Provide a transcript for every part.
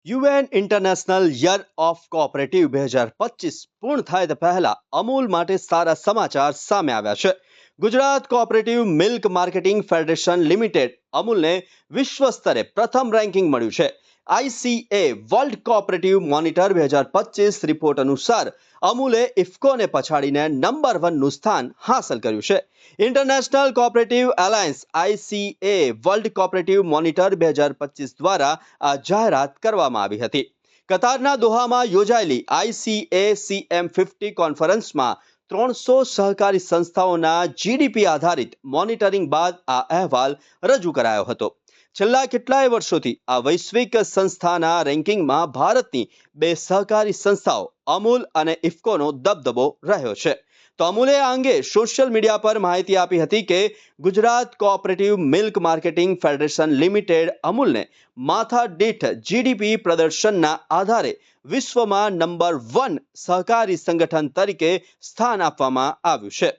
UN international year of cooperative 2025 પૂર્ણ થાય તે પહેલા અમૂલ માટે સારા સમાચાર સામે આવ્યા છે. Gujarat cooperative milk marketing federation limited અમૂલને વિશ્વ સ્તરે પ્રથમ રેન્કિંગ મળ્યું છે. ICA world cooperative monitor 2025 report અનુસાર અમૂલે ઇફકોને પછાડીને નંબર 1નું સ્થાન હાંસલ કર્યું છે. International cooperative alliance ICA world cooperative monitor 2025 દ્વારા આ જાહેરાત કરવામાં આવી હતી. કતારના દોહામાં યોજાયેલી આઈસીએ CM50 કોન્ફરન્સમાં 300 સહકારી સંસ્થાઓના જીડીપી આધારિત મોનિટરિંગ બાદ આ અહેવાલ રજૂ કરાયો હતો. છેલ્લા કેટલાય વર્ષોથી આ વૈશ્વિક સંસ્થાના રેન્કિંગમાં ભારતની બે સહકારી સંસ્થાઓ અમૂલ અને ઇફકોનો દબદબો રહ્યો છે. તો અમૂલે આ અંગે સોશિયલ મીડિયા પર માહિતી આપી હતી કે Gujarat cooperative milk marketing federation limited અમૂલને માથા દીઠ જીડીપી પ્રદર્શનના આધારે વિશ્વમાં નંબર 1 સહકારી સંગઠન તરીકે સ્થાન આપવામાં આવ્યું છે.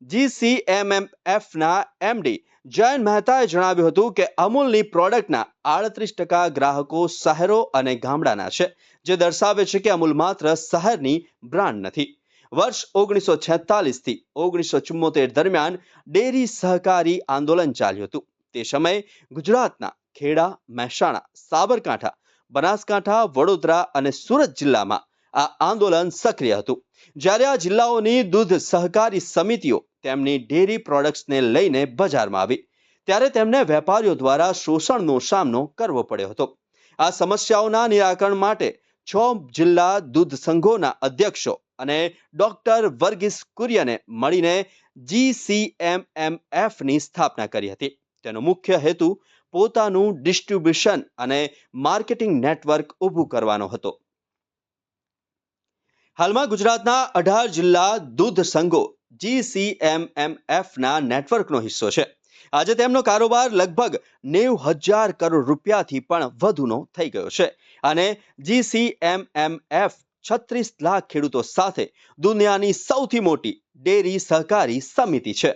GCMMFના એમડી જયન મહેતાએ જણાવ્યું હતું કે અમૂલની પ્રોડક્ટના 38% ગ્રાહકો શહેરો અને ગામડાના છે, જે દર્શાવે છે કે અમૂલ માત્ર શહેરની બ્રાન્ડ નથી. વર્ષ 1946 થી 1974 દરમિયાન ડેરી સહકારી આંદોલન ચાલ્યું હતું. તે સમયે ગુજરાતના ખેડા, મહેસાણા, સાબરકાંઠા, બનાસકાંઠા, વડોદરા અને સુરત જિલ્લામાં આ આંદોલન સક્રિય હતું. જ્યારે આ જિલ્લાઓની દૂધ સહકારી સમિતિઓ તેમની ડેરી પ્રોડક્ટ્સને લઈને બજારમાં આવી, ત્યારે તેમને વેપારીઓ દ્વારા શોષણનો સામનો કરવો પડ્યો હતો. આ સમસ્યાઓના નિરાકરણ માટે 6 જિલ્લા દૂધ સંઘોના અધ્યક્ષો અને ડોક્ટર વર્ગીસ કુરિયને મળીને GCMMFની સ્થાપના કરી હતી. તેનો મુખ્ય હેતુ પોતાનું ડિસ્ટ્રીબ્યુશન અને માર્કેટિંગ નેટવર્ક ઊભું કરવાનો હતો. હાલમાં ગુજરાતના 18 જિલ્લા દૂધ સંઘો GCMMFના નેટવર્કનો હિસ્સો છે. આજે તેમનો કારોબાર લગભગ 90,000 કરોડ રૂપિયાથી પણ વધુનો થઈ ગયો છે અને GCMMF 36 લાખ ખેડૂતો સાથે દુનિયાની સૌથી મોટી ડેરી સહકારી સમિતિ છે.